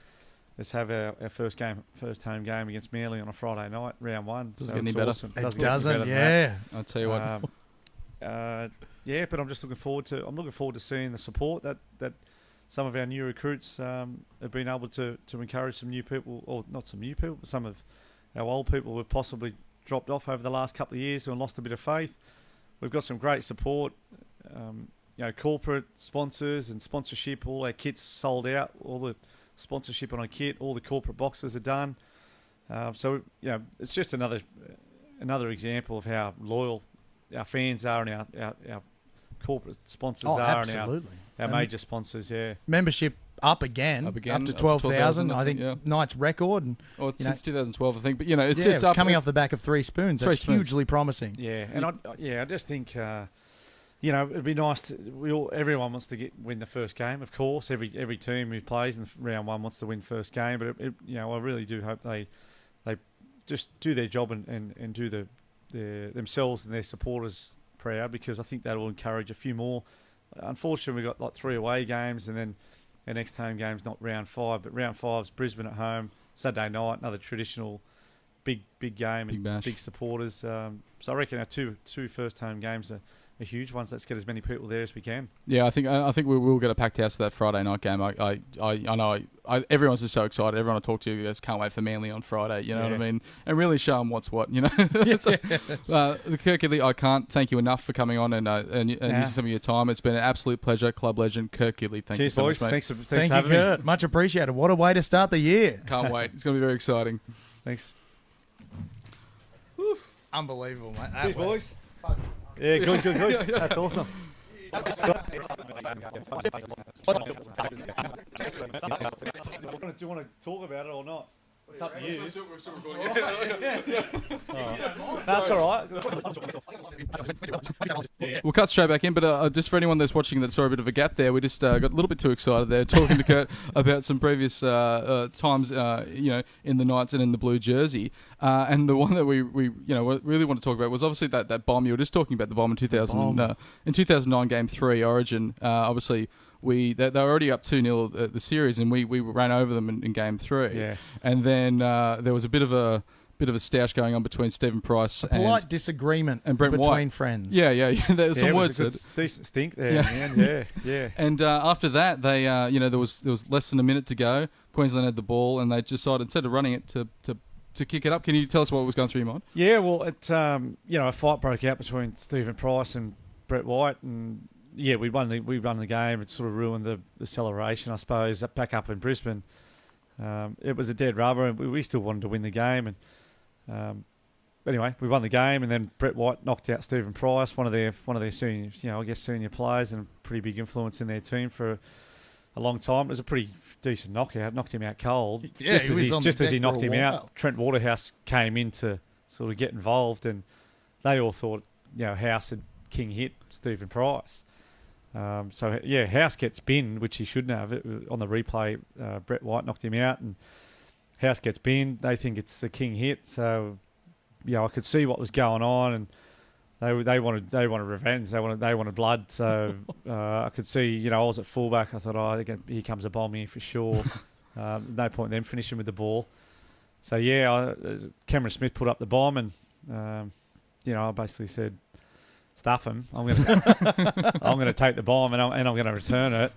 Speaker 3: us have our first home game against Manly on a Friday night, round one.
Speaker 1: Doesn't get any better.
Speaker 3: Awesome.
Speaker 2: It doesn't, yeah.
Speaker 1: I'll tell you what.
Speaker 3: But I'm just looking forward to seeing the support that some of our new recruits have been able to encourage some new people, or not some new people, but some of our old people who have possibly dropped off over the last couple of years and lost a bit of faith. We've got some great support, corporate sponsors and sponsorship. All our kits sold out. All the sponsorship on our kit, all the corporate boxes are done. It's just another example of how loyal our fans are and our corporate sponsors are,
Speaker 2: absolutely.
Speaker 3: and our major sponsors. Yeah,
Speaker 2: membership up again up to 12,000. I think Knight's record, and
Speaker 1: since 2012, I think. But it's up,
Speaker 2: coming off the back of three spoons. That's hugely promising.
Speaker 3: Yeah, and I just think it'd be nice everyone wants to win the first game. Of course, every team who plays in round one wants to win first game. But I really do hope they just do their job and do themselves and their supporters proud, because I think that will encourage a few more. Unfortunately, we've got like 3 away games, and then our next home game's not round 5, but round 5's Brisbane at home, Saturday night, another traditional big game and big supporters. So I reckon our two first home games are huge ones. Let's get as many people there as we can.
Speaker 1: Yeah, I think we will get a packed house for that Friday night game. I know everyone's just so excited. Everyone I talk to just can't wait for Manly on Friday. You know what I mean? And really show them what's what. Kirk, I can't thank you enough for coming on and using some of your time. It's been an absolute pleasure. Club legend Kirk Gidley. Thank you so much, mate.
Speaker 3: Thanks for
Speaker 2: having
Speaker 3: me.
Speaker 2: Kurt. Much appreciated. What a way to start the year.
Speaker 1: Can't wait. It's going to be very exciting.
Speaker 3: Thanks.
Speaker 2: Unbelievable, mate.
Speaker 3: Cheers, boys. Yeah, good. That's awesome. Do you want to talk about it or not? It's up to you.
Speaker 1: We're still recording.
Speaker 3: That's all right.
Speaker 1: We'll cut straight back in, but just for anyone that's watching that saw a bit of a gap there, we just got a little bit too excited there talking to Kurt about some previous times, in the Knights and in the blue jersey. And the one that we really want to talk about was obviously that bomb. You were just talking about the bomb in 2009 Game 3 Origin. Obviously, they were already up 2-0 at the series, and we ran over them in Game 3.
Speaker 3: Yeah.
Speaker 1: And then there was a bit of a stoush going on between Stephen Price and
Speaker 2: polite disagreement
Speaker 1: and Brent
Speaker 2: between
Speaker 1: White.
Speaker 2: friends.
Speaker 1: Yeah. There was some words.
Speaker 3: It was a decent stink there. Yeah. Yeah.
Speaker 1: And after that, they there was less than a minute to go. Queensland had the ball, and they decided, instead of running it, to kick it up. Can you tell us what was going through your mind?
Speaker 3: Yeah. Well, a fight broke out between Stephen Price and Brett White, and yeah, we won the game. It sort of ruined the celebration, I suppose, back up in Brisbane. It was a dead rubber, and we still wanted to win the game. And anyway, we won the game, and then Brett White knocked out Stephen Price, one of their senior, senior players, and a pretty big influence in their team for a long time. It was a pretty decent knockout. Knocked him out cold.
Speaker 2: Yeah,
Speaker 3: just as he knocked him
Speaker 2: while.
Speaker 3: out, Trent Waterhouse came in to sort of get involved, and they all thought, House had king hit Stephen Price. House gets binned, which he shouldn't have. On the replay, Brett White knocked him out, and House gets binned. They think it's a king hit, so I could see what was going on, and they wanted revenge. They wanted blood. So I could see, I was at fullback. I thought, here comes a bomb here for sure. No point in them finishing with the ball. So Cameron Smith put up the bomb, and I basically said, stuff him. I'm gonna take the bomb, and I'm gonna return it.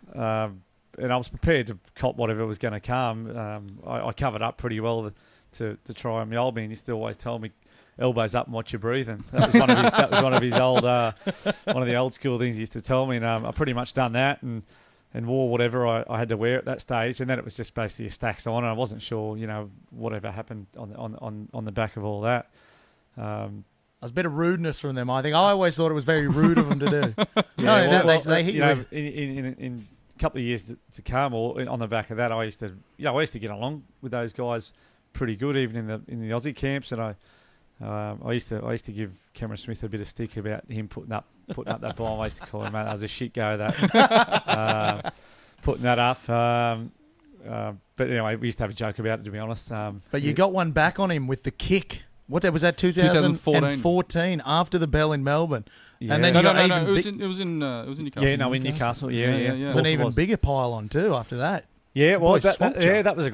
Speaker 3: And I was prepared to cop whatever was going to come. I covered up pretty well to try. I mean, old man used to always tell me, elbows up and watch your breathing. That was one of his old one of the old school things he used to tell me. And I pretty much done that and wore whatever I had to wear at that stage. And then it was just basically a stacks on. And I wasn't sure, whatever happened on the back of all that.
Speaker 2: There's a bit of rudeness from them, I think. I always thought it was very rude of them to do. They hit you.
Speaker 3: In a couple of years to come, or on the back of that, I used to get along with those guys pretty good, even in the Aussie camps. And I used to give Cameron Smith a bit of stick about him putting up that bomb. I used to call him, mate, that was a shit go, that putting that up. But anyway, we used to have a joke about it, to be honest.
Speaker 2: But you got one back on him with the kick. What was that? 2014 after the bell in Melbourne.
Speaker 1: Yeah.
Speaker 2: And then
Speaker 1: it was in Newcastle.
Speaker 3: Yeah, in Newcastle. Yeah.
Speaker 2: It was an even bigger pile on too after that.
Speaker 3: Yeah, it was. That was a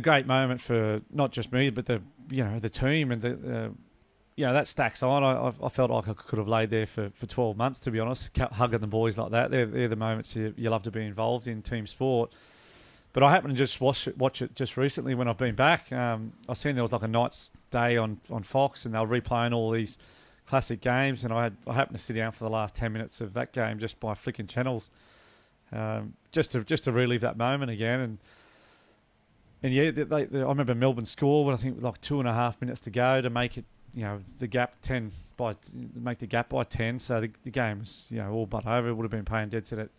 Speaker 3: great moment for not just me, but the team and that stacks on. I felt like I could have laid there for 12 months, to be honest, hugging the boys like that. They're the moments you love to be involved in team sport. But I happened to just watch it just recently when I've been back. I seen there was like a night's day on Fox, and they were replaying all these classic games, and I happened to sit down for the last 10 minutes of that game just by flicking channels, just to relive that moment again. And I remember Melbourne score when I think like 2.5 minutes to go to make it, the gap make the gap by 10. So the game was all but over. It would have been paying dead set at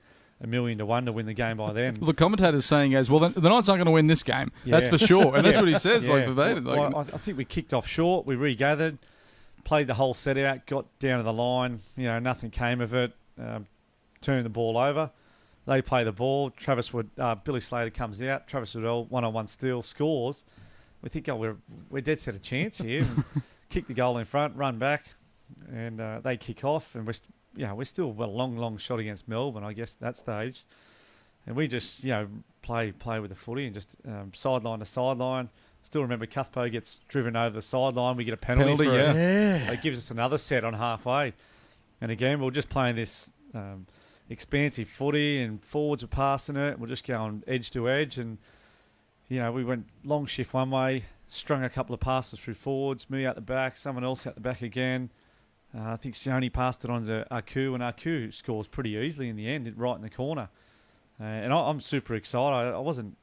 Speaker 3: $1 million to 1 to win the game by then.
Speaker 1: Well, the commentator's saying the Knights aren't going to win this game. Yeah. That's for sure. And that's what he says, verbatim.
Speaker 3: I think we kicked off short. We regathered, played the whole set out, got down to the line. Nothing came of it. Turned the ball over. They play the ball. Billy Slater comes out. Travis Woodell, one-on-one steal, scores. We think, we're dead set a chance here. Kick the goal in front, run back, and they kick off, and we're still a long shot against Melbourne, I guess, at that stage. And we just, play with the footy and just sideline to sideline. Still remember Cuthbo gets driven over the sideline. We get a penalty for it.
Speaker 2: Yeah.
Speaker 3: So it gives us another set on halfway. And again, we're just playing this expansive footy, and forwards were passing it. We're just going edge to edge. And, we went long shift one way, strung a couple of passes through forwards, me out the back, someone else out the back again. I think Sione passed it on to Aku, and Aku scores pretty easily in the end, right in the corner. And I'm super excited. I wasn't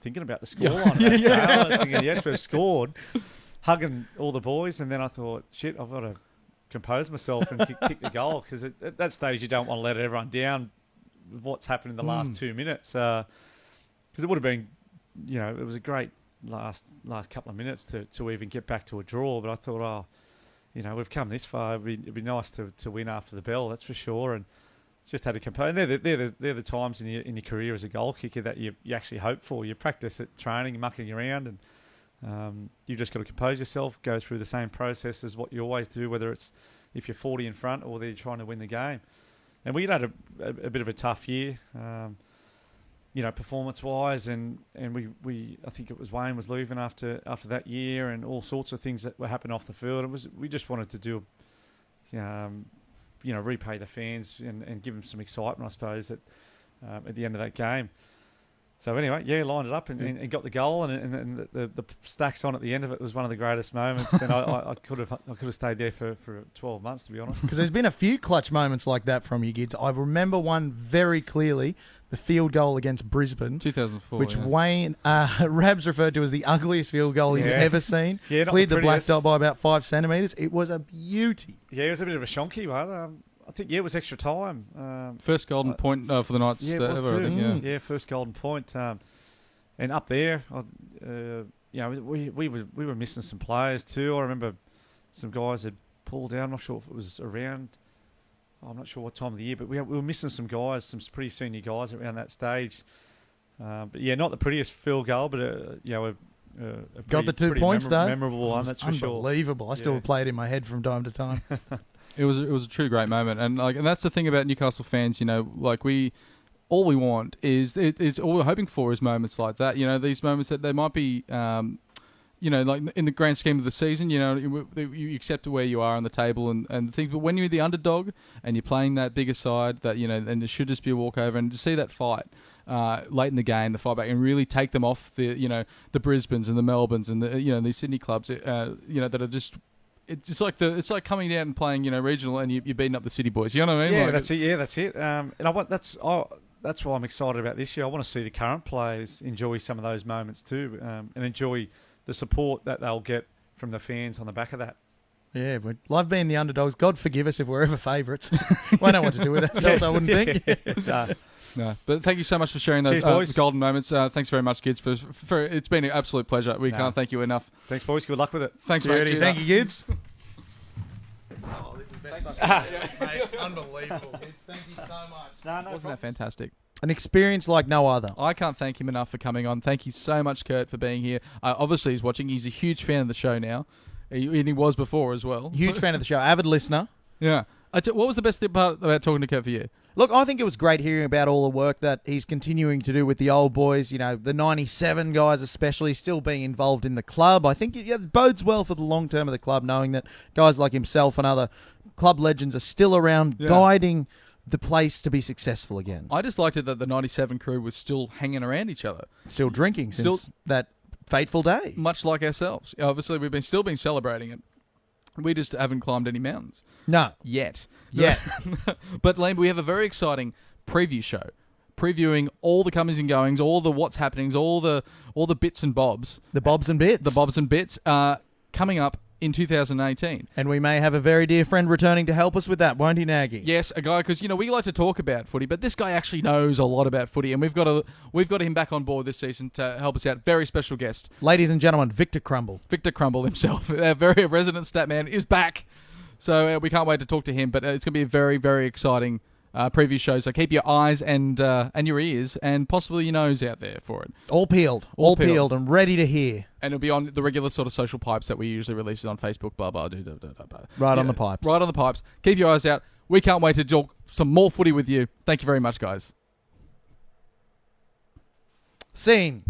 Speaker 3: thinking about the scoreline. I was thinking, yes, we've scored. Hugging all the boys, and then I thought, shit, I've got to compose myself and kick the goal, because at that stage you don't want to let everyone down with what's happened in the last 2 minutes. Because it would have been, it was a great last couple of minutes to even get back to a draw. But I thought, we've come this far. It'd be nice to win after the bell, that's for sure. And just had to compose. And they're the times in your career as a goal kicker that you actually hope for. You practice at training, mucking around, and you've just got to compose yourself, go through the same process as what you always do, whether it's if you're 40 in front or they're trying to win the game. And we had a bit of a tough year, performance-wise, and we I think it was Wayne was leaving after that year, and all sorts of things that were happening off the field. We just wanted to do, repay the fans and give them some excitement, I suppose, at the end of that game. So anyway, lined it up and got the goal, and the stacks on at the end of it was one of the greatest moments. And I could have stayed there for 12 months, to be honest.
Speaker 2: Because there's been a few clutch moments like that from you, Gids. I remember one very clearly, the field goal against Brisbane,
Speaker 1: 2004,
Speaker 2: which Wayne Rabs referred to as the ugliest field goal he's ever seen.
Speaker 3: Yeah,
Speaker 2: cleared the black dot by about 5 centimetres. It was a beauty.
Speaker 3: Yeah, it was a bit of a shonky one. I think it was extra time.
Speaker 1: First golden point for the Knights
Speaker 3: Yeah, it was
Speaker 1: ever, I
Speaker 3: too.
Speaker 1: think.
Speaker 3: Yeah, first golden point. And up there, we were missing some players too. I remember some guys had pulled out. I'm not sure if it was around. I'm not sure what time of the year, but we were missing some guys, some pretty senior guys around that stage. But yeah, not the prettiest field goal, but a
Speaker 2: Got the 2 points though.
Speaker 3: Memorable one, that's for sure.
Speaker 2: Unbelievable. I still play it in my head from time to time.
Speaker 1: It was a true great moment, and that's the thing about Newcastle fans. All we want is all we're hoping for is moments like that. These moments that they might be, like in the grand scheme of the season. You accept where you are on the table and things. But when you're the underdog and you're playing that bigger side, that and it should just be a walkover, and to see that fight late in the game, the fight back, and really take them off the Brisbanes and the Melbournes and the these Sydney clubs, that are just. It's like coming down and playing regional, and you're beating up the City boys. You know what I mean?
Speaker 3: Yeah, that's it. Yeah, that's it. And that's why I'm excited about this year. I want to see the current players enjoy some of those moments too, and enjoy the support that they'll get from the fans on the back of that.
Speaker 2: Yeah, we love being the underdogs. God forgive us if we're ever favourites. We know what to do with ourselves, I wouldn't think.
Speaker 1: No, but thank you so much for sharing those golden moments. Thanks very much, kids. For it's been an absolute pleasure. We can't thank you enough.
Speaker 3: Thanks, boys. Good luck with it.
Speaker 1: Thanks, mate. Cheers.
Speaker 2: Thank you, kids. Oh, this is best. Mate, unbelievable, kids. Thank you so much.
Speaker 1: Wasn't that fantastic?
Speaker 2: An experience like no other.
Speaker 1: I can't thank him enough for coming on. Thank you so much, Kurt, for being here. Obviously, he's watching. He's a huge fan of the show now. And he was before as well.
Speaker 2: Huge fan of the show. Avid listener.
Speaker 1: Yeah. What was the best part about talking to Kurt for you?
Speaker 2: Look, I think it was great hearing about all the work that he's continuing to do with the old boys, the 97 guys especially, still being involved in the club. I think it bodes well for the long term of the club, knowing that guys like himself and other club legends are still around guiding the place to be successful again.
Speaker 1: I just liked it that the 97 crew was still hanging around each other.
Speaker 2: Still drinking since that fateful day.
Speaker 1: Much like ourselves. Obviously, we've still been celebrating it. We just haven't climbed any mountains.
Speaker 2: No.
Speaker 1: Yet. But, Liam, we have a very exciting preview show. Previewing all the comings and goings, all the what's happenings, all the bits and bobs.
Speaker 2: The bobs and bits.
Speaker 1: The bobs and bits coming up in 2018.
Speaker 2: And we may have a very dear friend returning to help us with that, won't he, Nagy?
Speaker 1: Yes, a guy, because, we like to talk about footy, but this guy actually knows a lot about footy, and we've got him back on board this season to help us out. Very special guest.
Speaker 2: Ladies and gentlemen, Victor Crumble.
Speaker 1: Victor Crumble himself, our very resident stat man, is back. So we can't wait to talk to him, but it's going to be a very, very exciting preview show. So keep your eyes and your ears and possibly your nose out there for it.
Speaker 2: All peeled and ready to hear.
Speaker 1: And it'll be on the regular sort of social pipes that we usually release it on Facebook. Blah, blah, blah, blah, blah, blah.
Speaker 2: Right on the pipes.
Speaker 1: Right on the pipes. Keep your eyes out. We can't wait to talk some more footy with you. Thank you very much, guys.
Speaker 2: Scene.